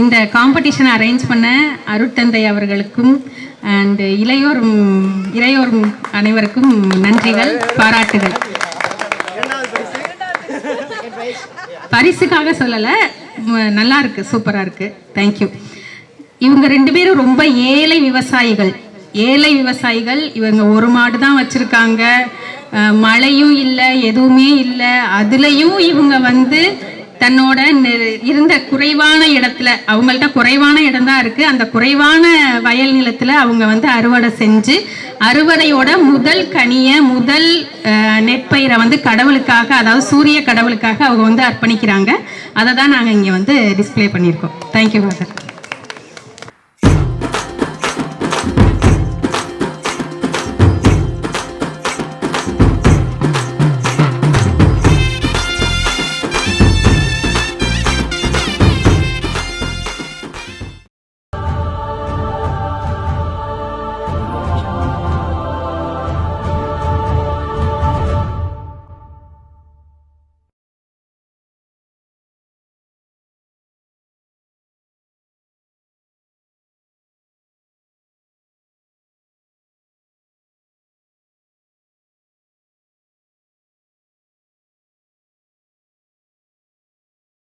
இந்த competition arrange பண்ண அருட்தந்தை அவர்களுக்கும் அண்ட் இளையோர் அனைவருக்கும் நன்றிகள், பாராட்டுகள். பரிசுக்காக சொல்லலை, நல்லா இருக்கு, சூப்பரா இருக்கு, தேங்க்யூ. இவங்க 2 பேரும் ரொம்ப ஏழை விவசாயிகள். இவங்க ஒரு மாடு தான் வச்சிருக்காங்க, மழையும் இல்லை, எதுவுமே இல்லை. அதுலயும் இவங்க வந்து தன்னோட இருந்த குறைவான இடத்துல, அவங்கள்ட்ட குறைவான இடம் தான் இருக்கு, அந்த குறைவான வயல் நிலத்துல அவங்க வந்து அறுவடை செஞ்சு அறுவடையோட முதல் கனியை, முதல் நெற்பயிரை வந்து கடவுளுக்காக, அதாவது சூரிய கடவுளுக்காக அவங்க வந்து அர்ப்பணிக்கிறாங்க. அதை தான் நாங்கள் இங்கே வந்து டிஸ்பிளே பண்ணியிருக்கோம். Thank you father.